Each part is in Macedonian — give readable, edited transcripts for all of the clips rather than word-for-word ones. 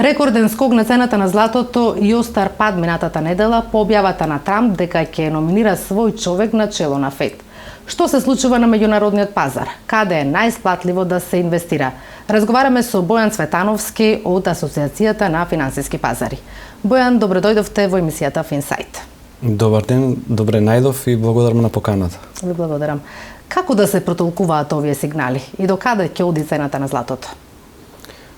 Рекорден скок на цената на златото и остар пад минатата недела по објавата на Трамп дека ќе номинира свој човек на чело на ФЕД. Што се случува на меѓународниот пазар? Каде е најисплатливо да се инвестира? Разговараме со Бојан Цветановски од Асоциацијата на финансиски пазари. Бојан, добре дојдовте во емисијата Финсайт. Добар ден, добре најдов и благодарам на поканата. Ви благодарам. Како да се протолкуваат овие сигнали и до каде ќе оди цената на златото?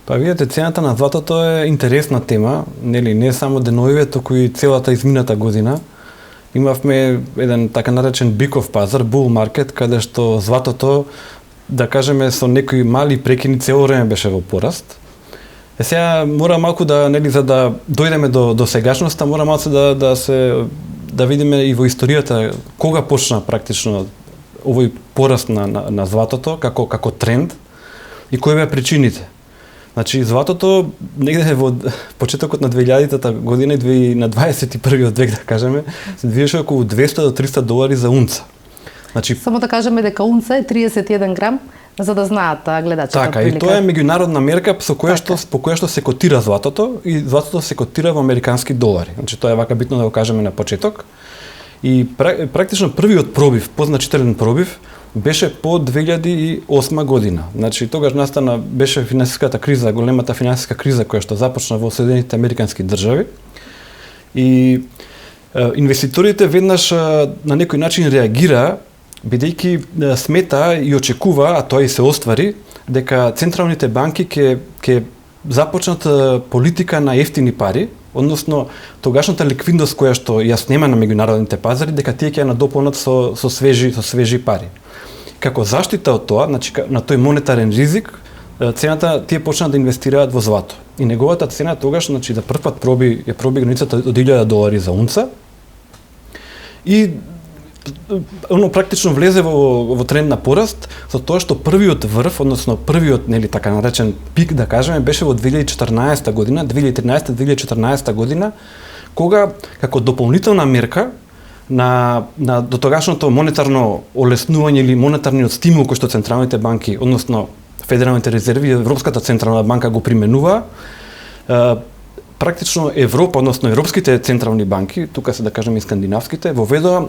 Па видите, цената на златото е интересна тема, нели, не само деновиве, туку и целата измината година. Имавме еден така наречен биков пазар, bull market, каде што златото, да кажеме, со некои мали прекини цело време беше во пораст. Сега мора малку да, нели, за да дојдеме до сегашноста, мора малку да видиме и во историјата кога почна практично овој пораст на златото како тренд и кои беа причините. Значи, златото негде во почетокот на 2000-та година и на 21-виот век, да кажеме, се движеше околу 200 до 300 долари за унца. Значи, само да кажеме дека унца е 31 грам, за да знаат гледачите. Така, и тоа е меѓународна мерка по која што се котира златото и златото се котира во американски долари. Значи, тоа е вака битно да го кажеме на почеток. И практично првиот пробив, позначителен пробив, беше по 2008 година. Значи, тогаш беше финансиската криза, големата финансиска криза која што започна во Соединетите Американски држави. И инвеститорите веднаш на некој начин реагира, бидејќи смета и очекува, а тоа и се оствари, дека централните банки ќе започнат политика на ефтини пари, односно тогашната ликвидност која што ја снема на меѓународните пазари, дека тие ќе ја надополнат со свежи пари. Како заштита од тоа, значи на тој монетарен ризик, цената тие почна да инвестираат во злато. И неговата цена тогаш, значи да прв пат проби границата од 1000 долари за унца. И практично влезе во тренд на пораст, со тоа што првиот врв, односно првиот, нели, така наречен пик, да кажеме, беше во 2014 година, 2013-2014 година, кога како дополнителна мерка на дотогашното монетарно олеснување или монетарниот стимул кој што централните банки, односно федералните резерви и Европската централна банка го применува, практично Европа, односно европските централни банки, тука се да кажеме и скандинавските, воведоа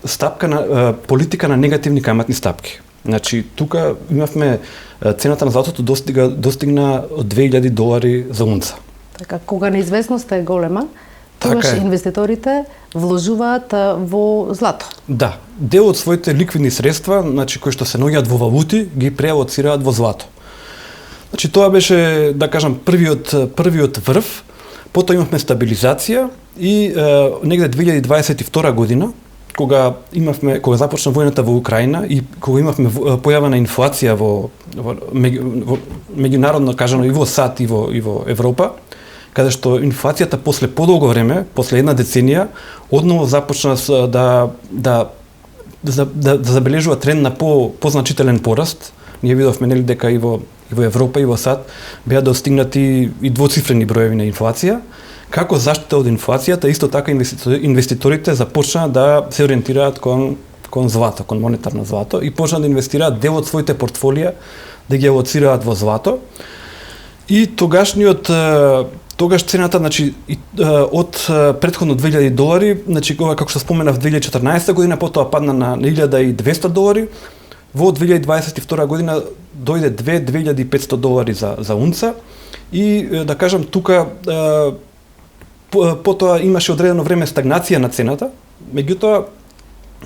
стапка на политика на негативни каматни стапки. Значи, тука имавме цената на златото достигна од 2000 долари за унца. Така, кога неизвестноста е голема, тогаш инвеститорите вложуваат во злато. Да, дел од своите ликвидни средства, значи кои што се наоѓаат во валути, ги преалоцираат во злато. Значи тоа беше, да кажам, првиот врв, потоа имавме стабилизација и негде 2022 година, кога започна војната во Украина и кога имавме појава на инфлација во меѓународно кажано и во САД и во Европа, каде што инфлацијата после подолго време, после една деценија, одново започна да забележува тренд на позначителен пораст. Ние видовме, нели, дека и во Европа и во САД беа достигнати и двоцифрени броеви на инфлација. Како заштита од инфлацијата, исто така инвеститорите започнаа да се ориентираат кон злато, кон монетарно злато и почнаа да инвестираат дел од своите портфолија да ги алоцираат во злато. И тогаш цената, значи, од претходно 2000 долари, значи, како што споменав, 2014 година, потоа падна на 1200 долари, во 2022 година дојде 2500 долари за унца и, да кажам, тука потоа имаше одредено време стагнација на цената, меѓутоа,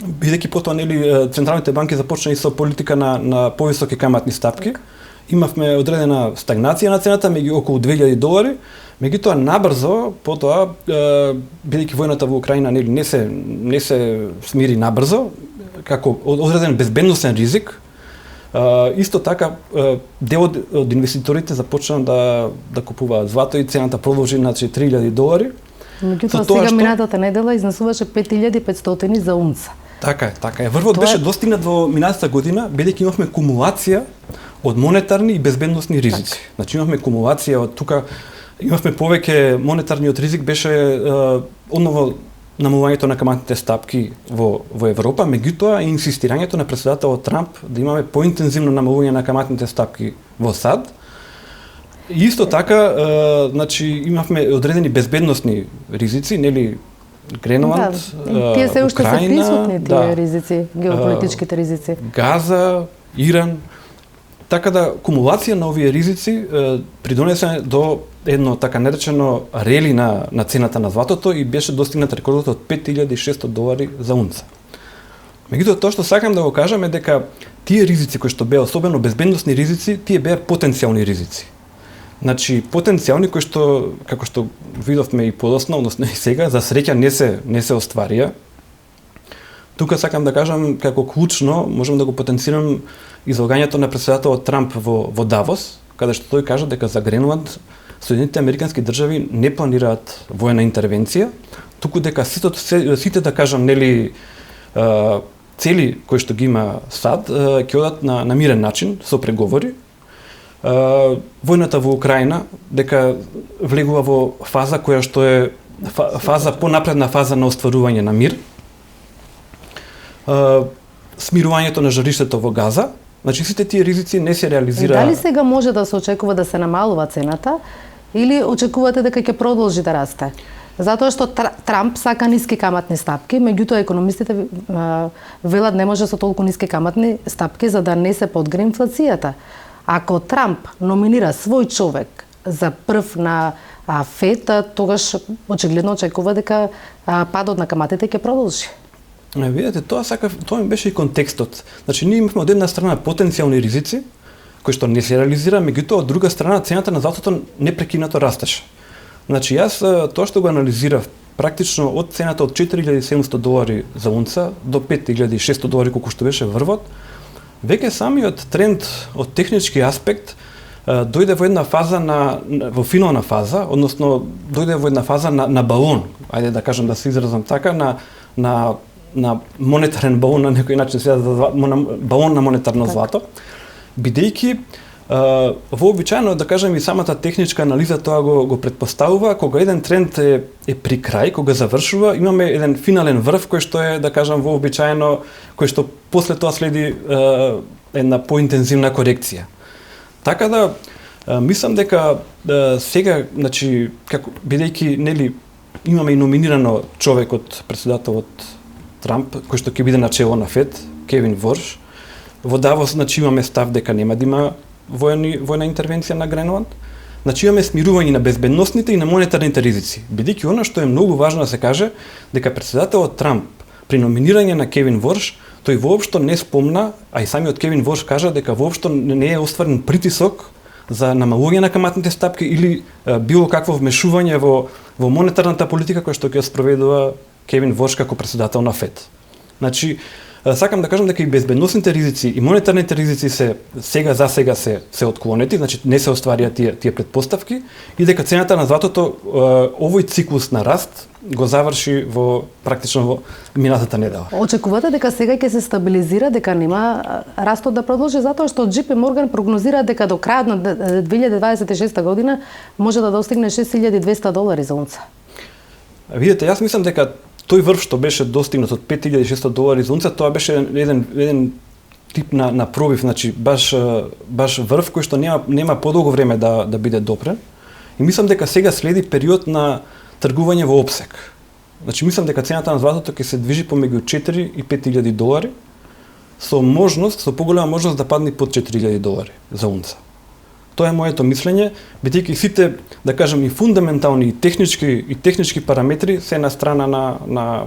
бидејќи потоа, нели, централните банки започнаа и со политика на повисоки каматни стапки, имавме одредена стагнација на цената, околу 2000 долари, меѓутоа набрзо, потоа, бидејќи војната во Украина не се смири набрзо, како одреден безбедносен ризик, исто така дел од инвеститорите започнаа да купуваат злато и цената продолжи на 3000 долари. Меѓутоа сега минатата недела изнесуваше 5500 за унца. Така е. Врвот беше достигнат во минатата година, бидејќи имавме кумулација од монетарни и безбедносни ризици. Значи имавме кумулација од тука, имавме повеќе, монетарниот ризик беше одново намалувањето на каматните стапки во Европа, меѓутоа и инсистирањето на председателот Трамп да имаме поинтензивно намалување на каматните стапки во САД Исто така, значи имавме одредени безбедносни ризици, нели Гренланд, тие се уште се присутни тие да, ризици, геополитичките ризици. Газа, Иран. Така да кумулација на овие ризици придонесе до едно така наречено рели на цената на златото и беше достигнат рекордот од $5,600 за унца. Меѓутоа, тоа што сакам да го кажам е дека тие ризици кои што беа особено безбедносни ризици, тие беа потенцијални ризици. Значи потенцијални кои што, како што видовме и подоцна, односно и сега, за среќа не се остварија. Тука сакам да кажам како клучно, можам да го потенцирам излагањето на председателот Трамп во Давос, каде што тој кажа дека за Гренланд Соединетите Американски држави не планираат воена интервенција, туку дека сите да кажам нели цели кои што ги има САД ќе одат на мирен начин со преговори. Војната во Украина дека влегува во фаза која што е понапредна фаза на остварување на мир. Смирувањето на жариштето во Газа, значи сите тие ризици не се реализира. Дали сега може да се очекува да се намалува цената или очекувате дека ќе продолжи да расте? Затоа што Трамп сака ниски каматни стапки, меѓутоа економистите велат не може со толку ниски каматни стапки за да не се подгре инфлацијата. Ако Трамп номинира свој човек за прв на ФЕД, тогаш очигледно очекува дека падот на каматите ќе продолжи. Видете, тоа ми беше и контекстот. Значи ние имавме од една страна потенцијални ризици кои што не се реализира, меѓутоа од друга страна цената на златото непрекинато растеше. Значи јас тоа што го анализирав практично од цената од $4,700 за унца до $5,600 колку што беше врвот, веќе самиот тренд од технички аспект дојде во една фаза во финална фаза, односно дојде во една фаза на балон, ајде да кажам да се изразам така, на монетарен балон на некој начин, балон на монетарно злато, бидејќи вообичаено да кажем и самата техничка анализа тоа го претпоставува, кога еден тренд е при крај, кога завршува, имаме еден финален врв кој што е да кажам вообичаено, кој што после тоа следи една поинтензивна корекција. Така да мислам дека сега, значи како бидејќи нели имаме и номинирано човек од председателот Трамп кој што ќе биде начело на ФЕД, Кевин Ворш, во Давос значи имаме став дека нема да има војна интервенција на Гренланд. Значи имаме смирување на безбедносните и на монетарните ризици. Бидејќи она што е многу важно да се каже, дека председателот Трамп при номинирање на Кевин Ворш, тој воопшто не спомна, а и самиот Кевин Ворш кажа дека воопшто не е остварен притисок за намалување на каматните стапки или било какво вмешување во монетарната политика која што ќе спроведува Кевин Ворш како председател на ФЕД. Значи сакам да кажам дека и безбедносните ризици и монетарните ризици се се отклонети, значи не се остварија тие претпоставки и дека цената на златото овој циклус на раст го заврши практично во минатата недела. Очекувате дека сега ќе се стабилизира, дека нема растот да продолжи, затоа што JP Morgan прогнозира дека до крајот на 2026 година може да достигне $6,200 за унца. Видете, јас мислам дека тој врв што беше достигнат од $5,600 за унца, тоа беше еден тип на пробив, значи баш врв кој што нема подолго време да биде допрен. И мислам дека сега следи период на тргување во опсек. Значи мислам дека цената на златото ќе се движи помеѓу $4,000 и $5,000 со поголема можност да падне под $4,000 за унца. Тоа е моето мислење, бидејќи сите, да кажем, и фундаментални и технички параметри се на страна на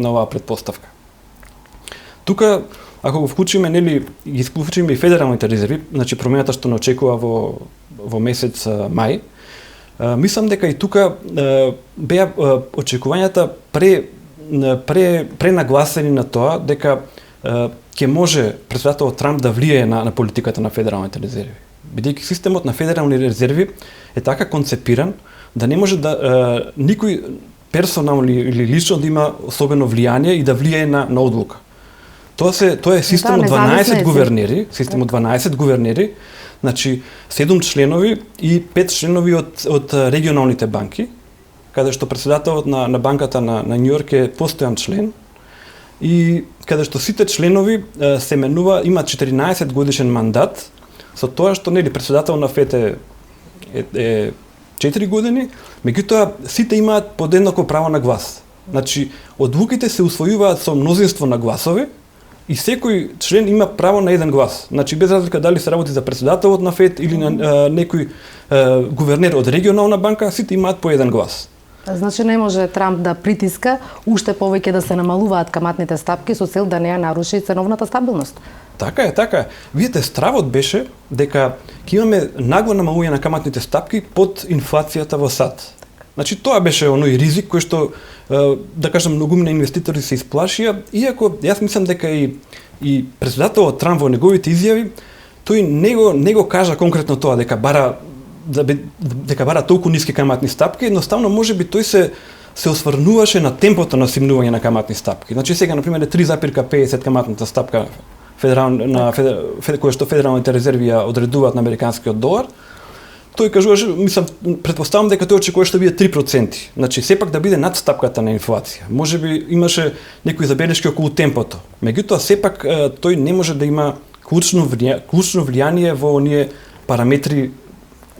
оваа претпоставка. Тука, ако го вклучиме, нели, ги вклучиме и федералните резерви, значи промената што не очекува во месец мај, мислам дека и тука беа очекувањата пренагласени на тоа дека ќе може председателот Трамп да влијае на политиката на федералните резерви. Бидејќи системот на федерални резерви е така концепиран да не може да никој персонално или лично да има особено влијание и да влијае на одлука. Тоа е систем од 12 гувернери, од 12 гувернери, значи 7 членови и 5 членови од регионалните банки, каде што председателот на банката на Њујорк е постојан член и каде што сите членови се менува, има 14 годишен мандат, со тоа што нели председател на ФЕД е е 4 години, меѓутоа сите имаат подеднако право на глас. Значи, одлуките се усвојуваат со мнозинство на гласови и секој член има право на еден глас. Значи, без разлика дали се работи за председателот на ФЕД или на некој гувернер од регионална банка, сите имаат по еден глас. Значи не може Трамп да притиска уште повеќе да се намалуваат каматните стапки со цел да не ја наруши ценовната стабилност. Така е, така е. Видите, стравот беше дека ќе имаме нагло намалување на каматните стапки под инфлацијата во САД. Значи тоа беше оној ризик кој што да кажам многумина инвеститори се исплашија, иако јас мислам дека и председателот Трамп во неговите изјави тој не го кажа конкретно тоа дека бара толку ниски каматни стапки, едноставно можеби тој се осврнуваше на темпото на симнување на каматни стапки. Значи сега на пример е 3,50 каматната стапка која што федералните резерви ја одредуваат на американскиот долар. Тој кажуваше, мислам, претпоставам дека тој очекуваше да биде 3%. Значи сепак да биде над стапката на инфлација. Можеби имаше некои забелешки околу темпото. Меѓутоа сепак тој не може да има клучно влијание во оние параметри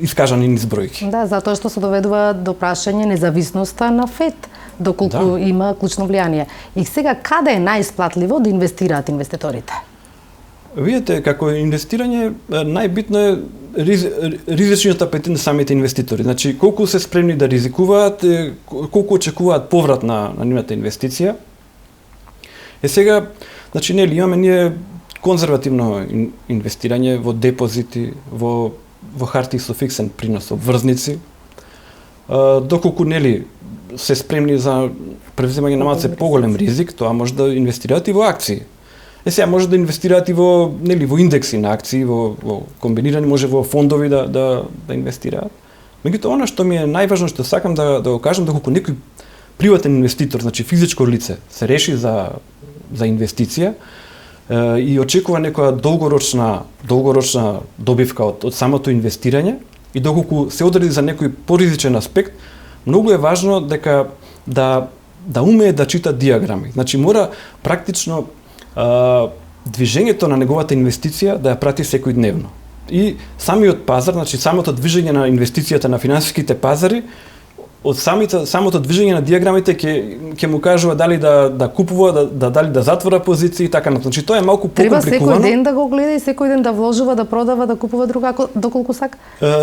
искажани низ бројки. Да, затоа што се доведува до прашање независноста на ФЕД, доколку има клучно влијание. И сега каде е најисплатливо да инвестираат инвеститорите? Видите, како инвестирање најбитно е ризичниот апетит на самите инвеститори. Значи колку се спремни да ризикуваат, колку очекуваат поврат на нивната инвестиција. Сега, значи нели имаме ние конзервативно инвестирање во депозити, во хартии со фиксен принос, обврзници, доколку нели се спремни за превземање на малце поголем ризик, тоа може да инвестираат и во акции. Сега може да инвестираат и во индекси на акции, во комбинирани, може во фондови да инвестираат. Меѓутоа она што ми е најважно што сакам да го кажам, доколку некој приватен инвеститор, значи физичко лице, се реши за инвестиција и очекува некоја долгорочна добивка од самото инвестирање и доколку се одреди за некој поризичен аспект, многу е важно дека да умее да чита диаграми. Значи мора практично движењето на неговата инвестиција да ја прати секојдневно. И самиот пазар, значи самото движење на инвестицијата на финансиските пазари, од самото движење на диаграмите ќе му кажува дали да купува, дали да затвора позиции и така натаму. Значи тоа е малку покомпликувано. Треба секој ден да го гледа и секој ден да вложува, да продава, да купува друга доколку сака?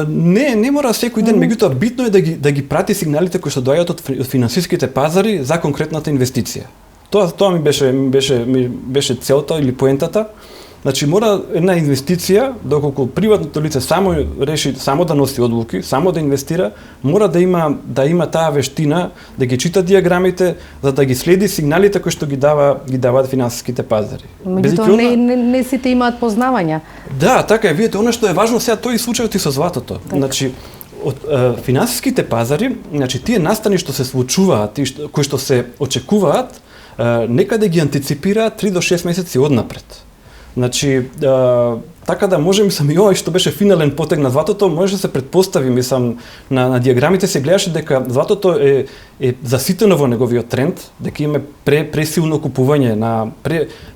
Не мора секој ден, меѓутоа битно е да ги прати сигналите кои што доаѓаат од финансиските пазари за конкретната инвестиција. Тоа ми беше целта или поентата. Значи мора една инвестиција, доколку приватното лице само реши само да носи одлуки, само да инвестира, мора да има таа вештина да ги чита диаграмите, за да ги следи сигналите кои што ги даваат финансиските пазари. Меѓутоа не сите имаат познавања. Да, така е. Видите, она што е важно сега тој случајот и со златото. Так. Значи финансиските пазари, значи тие настани што се случуваат и кои што се очекуваат, некаде ги антиципираат 3 до 6 месеци однапред. Значи, така да може, мислам, и ова што беше финален потег на златото, може да се предпостави, мислам, на диаграмите се гледаше дека златото е заситено во неговиот тренд, дека има пресилно купување на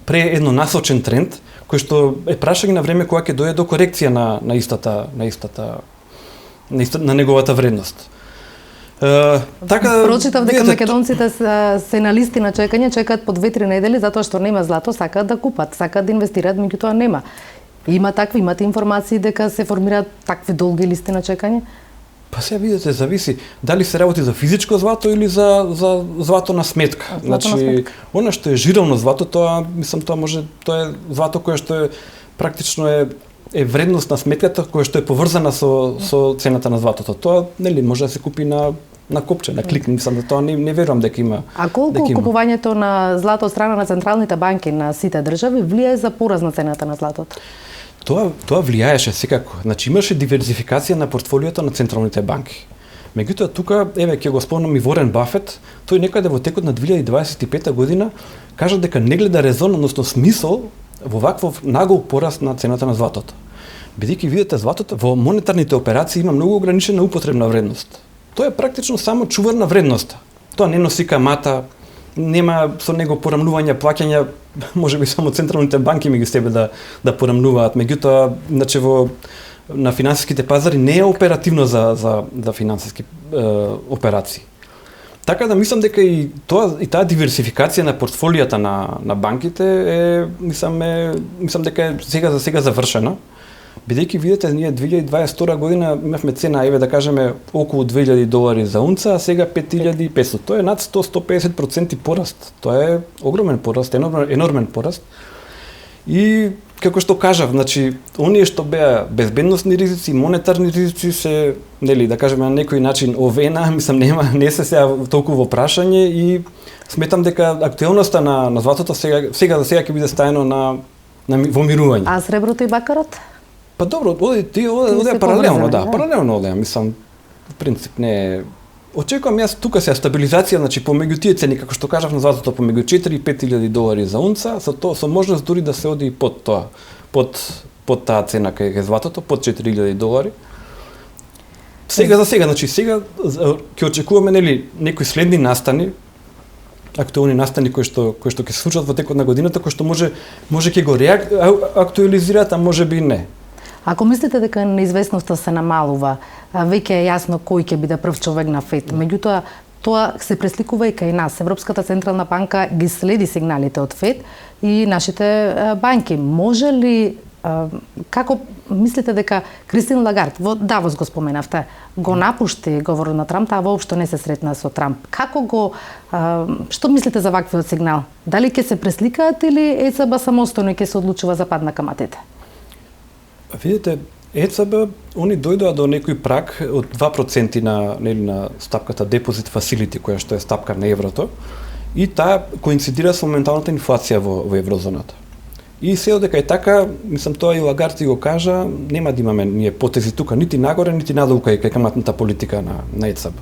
еднонасочен тренд, кој што е прашање на време кога ќе дојде до корекција на неговата вредност. Прочитав дека македонците се на листи на чекање, чекаат по 2-3 недели затоа што нема злато, сакаат да купат, сакаат да инвестираат, меѓутоа нема. Имате информации дека се формираат такви долги листи на чекање? Па сега видите, зависи дали се работи за физичко злато или за злато на сметка. Значи, она што е жирално злато, тоа е злато кое што е практично е вредност на сметката која што е поврзана со цената на златото. Тоа нели може да се купи на копче, на клик, мислам да тоа не верувам дека има. А колку купувањето на злато од страна на централните банки на сите држави влијае за пораз на цената на златото? Тоа влијаеше секако. Значи имаше диверзификација на портфолиото на централните банки. Меѓутоа тука ќе го спомнам и Ворен Бафет, тој некаде во текот на 2025 година кажа дека не гледа резон, односно смисол во ваков нагол пораст на цената на златото. Бидејќи видите златото во монетарните операции има многу ограничена употребна вредност. Тоа е практично само чувар на вредноста. Тоа не носи камата, нема со него порамнување плаќања, можеби само централните банки меѓу себе да порамнуваат. Меѓутоа, значи на финансиските пазари не е оперативно за финансиски операции. Така да мислам дека и таа диверсификација на портфолијата на банките мислам дека е сега завршена. Бидејќи видите, ние 2022 година имавме цена, да кажеме, околу $2000 за унца, а сега 5500. Тоа е над 100-150% пораст. Тоа е огромен пораст, енормен пораст. И како што кажав, значи, оние што беа безбедносни ризици, монетарни ризици се, да кажеме на некој начин овена, мислам не се сега толку во прашање и сметам дека актуелноста на златото сега ќе биде ставено во мирување. А среброто и бакарот? Па добро, оде паралелно, паралелно оде, мислам, в принцип не е. Очекувам јас тука сега стабилизација, значи помеѓу тие цени, како што кажав на златото, помеѓу 4 и 5000 долари за унца, со можност дури да се оди под тоа, под таа цена кај златото, под 4000 долари. Сега, значи сега ќе очекуваме некои следни настани, актуелни настани кои што ќе се случат во текот на годината, кои што може ќе го актуализираат, а може би не. Ако мислите дека неизвестноста се намалува, веќе е јасно кој ќе биде прв човек на ФЕД. Меѓутоа, тоа се пресликува и кај нас. Европската централна банка ги следи сигналите од ФЕД и нашите банки. Може ли, како мислите дека Кристин Лагард, во Давос го споменавте, го напушти говорот на Трамп, а воопшто не се сретна со Трамп. Што мислите за ваквиот сигнал? Дали ќе се пресликаат или ЕЦБ самостојно ќе се одлучува за пад на каматите? Видите, ЕЦБ, они дојдоа до некој праг од 2% на стапката Deposit Facility, која што е стапка на еврото, и таа коинцидира со моменталната инфлација во еврозоната. И се дека е така, мислам тоа и Лагард го кажа, нема да имаме ние потези тука нити нагоре, нити надолу кај каматната политика на ЕЦБ.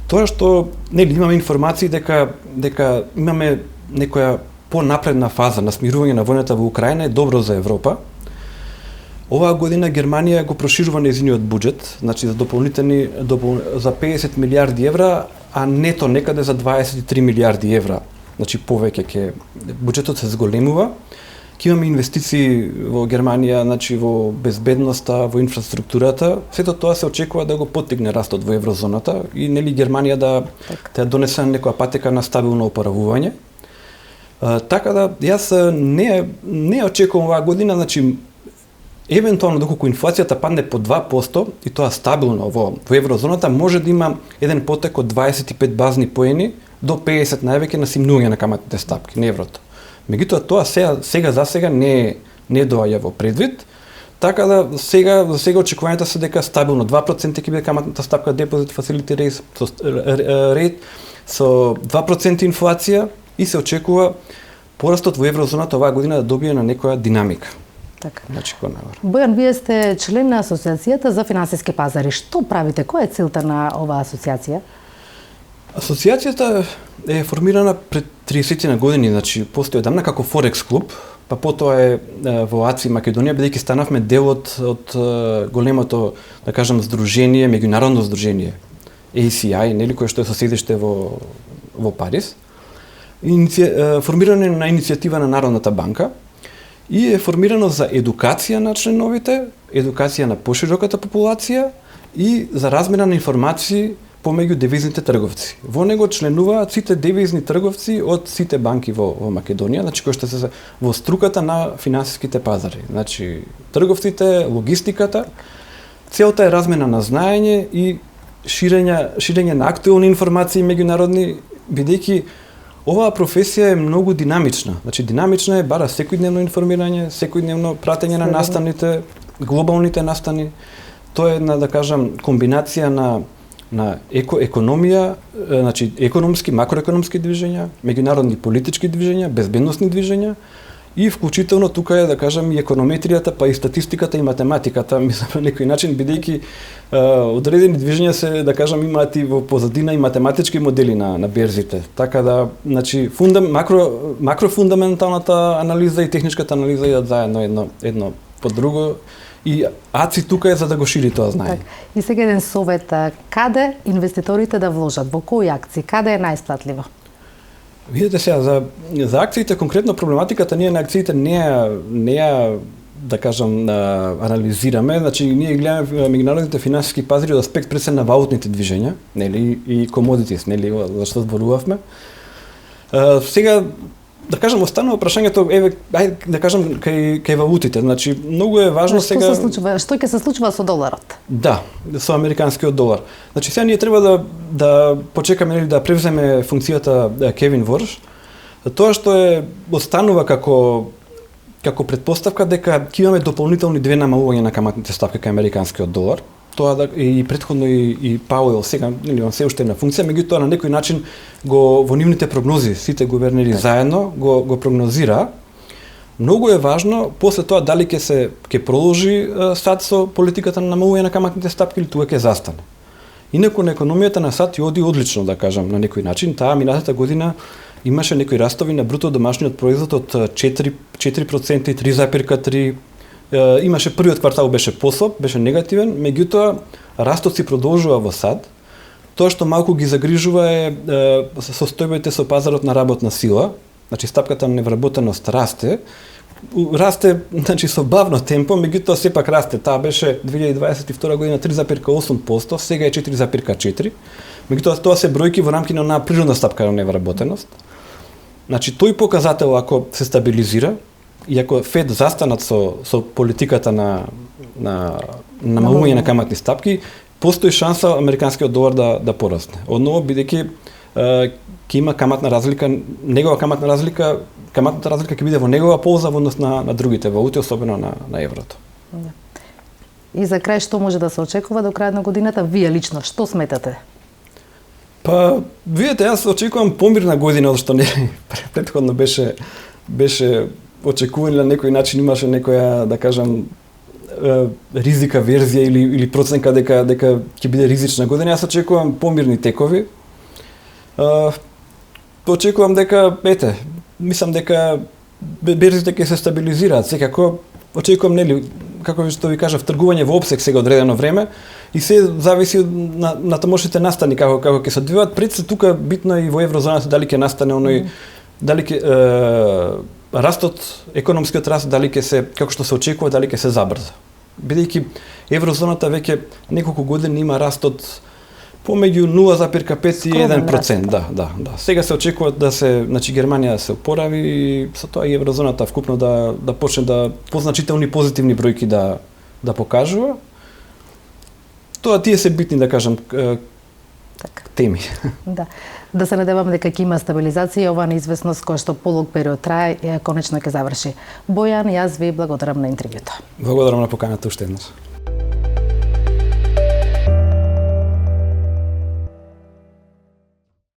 Тоа што имаме информации дека имаме некоја понапредна фаза на смирување на војната во Украина е добро за Европа. Оваа година Германија го проширува нејзиниот буџет, значи за за 50 милиарди евра, а нето некаде за 23 милиарди евра. Значи повеќе буџетот се зголемува. Ќе имаме инвестиции во Германија, значи во безбедноста, во инфраструктурата. Сето тоа се очекува да го поттигне растот во еврозоната и Германија да донесе некоја патека на стабилно опоравување. Така да јас не очекувам оваа година, значи евентуално доколку инфлацијата падне по 2% и тоа стабилно во еврозоната, може да има еден потек од 25 базни поени до 50 највеќе на симнување на каматните стапки на еврото. Меѓутоа тоа сега не доаѓа во предвид, така да сега очекувањата се дека стабилно 2% ќе биде каматната стапка Deposit Facility Rate со 2% инфлација и се очекува порастот во еврозоната оваа година да добие на некоја динамика. Така. Значи, Бојан, вие сте член на Асоциацијата за финансиски пазари. Што правите? Која е целта на оваа асоциација? Асоциацијата е формирана пред 30 на години, значи постои одамна како Форекс клуб, па потоа е во АЦИ Македонија, бидејќи станавме дел од големото, да кажам, здружение, меѓународно здружение ACI, кое што е со седиште во Париз. Формирано на иницијатива на Народната банка и е формирано за едукација на членовите, едукација на пошироката популација и за размена на информации помеѓу девизните трговци. Во него членуваат сите девизни трговци од сите банки во Македонија, значи кои што се во струката на финансиските пазари. Значи трговците, логистиката, целта е размена на знаење и ширење на актуелни информации меѓународни, бидејќи оваа професија е многу динамична. Значи динамична е, бара секојдневно информирање, секојдневно пратење на настаните, глобалните настани. Тоа е една, да кажам, комбинација на економија, значи економски, макроекономски движења, меѓународни политички движења, безбедносни движења и вклучително тука е, да кажам, и економетријата, па и статистиката и математиката, мислам на некој начин, бидејќи одредени движења се, да кажам, имаат и во позадина и математички модели на берзите. Така да, значи, макрофундаменталната анализа и техничката анализа идат заедно едно по друго. И АЦИ тука е за да го шири тоа знаење. И сега еден совет, каде инвеститорите да вложат, во кои акции, каде е најисплатливо? Видете сега, за акциите, конкретно проблематиката ние на акциите не ја да кажам, анализираме, значи ние гледаме меѓународните финансиски пазари од аспект пред се на валутните движења, нели, и commodities, нели, за што зборувавме. Сега да кажам, останува прашањето, ајде да кажам кај валутите. Значи многу е важно сега Што ќе се случува со доларот? Да, со американскиот долар. Значи сега ние треба да почекаме, нели, да превземе функцијата Кевин Ворш. Тоа што останува како претпоставка дека ќе имаме дополнителни две намалувања на каматните ставки кај американскиот долар. Тоа и претходно и Пауел сега, нели, он се уште на функција, меѓутоа на некој начин во нивните прогнози сите гувернери заедно го прогнозира. Многу е важно после тоа дали ќе продолжи САД со политиката на намалување на каматните ставки или тука ќе застане. Инаку на економијата на САД ја оди одлично, да кажам, на некој начин. Таа минатата година имаше некои растови на бруто домашниот производ од 4% и 3,3%. Имаше првиот квартал беше послаб, беше негативен, меѓутоа растот си продолжува во САД. Тоа што малку ги загрижува е состојбите со пазарот на работна сила, значи стапката на невработеност расте, значи со бавно темпо, меѓутоа сепак расте. Таа беше 2022 година 3,8%, сега е 4,4%. Меѓутоа тоа се бројки во рамките на природна стапка на невработеност. Значи тој показател ако се стабилизира и ако Фед застанат со политиката на намалување на каматни стапки, постои шанса американскиот долар да порасне. Одново бидејќи ќе има каматна разлика, каматната разлика ќе биде во негова полза во однос на другите валути, особено на еврото. И за крај, што може да се очекува до крајот на годината? Вие лично што сметате? Па, видите, јас очекувам помирна година, од што не претходно беше очекувани на некој начин, имаше некоја, да кажам, ризика верзија или проценка дека ќе биде ризична година. Јас очекувам помирни текови. Очекувам дека, мислам дека берзите ќе се стабилизираат. Секако очекувам, нели, како што ви кажав, тргување во опсек сега одредено време и се зависи на тамошните настани како ќе се одвиваат. Пред се тука битно и во еврозоната дали ќе настане оној, дали ќе растот, економскиот раст, дали ќе се, како што се очекува, дали ќе се забрза. Бидејќи еврозоната веќе неколку години има раст од помеѓу 0,5 и 1%. Да. Сега се очекува значи Германија се опорави и со тоа и еврозоната вкупно да почне да позначителни позитивни бројки да покажува. Тоа тие се битни, да кажам, теми. Да се надевам дека ќе има стабилизација и оваа неизвестност која што полог период трае, конечно ќе заврши. Бојан, јас ви благодарам на интервјуто. Благодарам на поканата уште еднаш.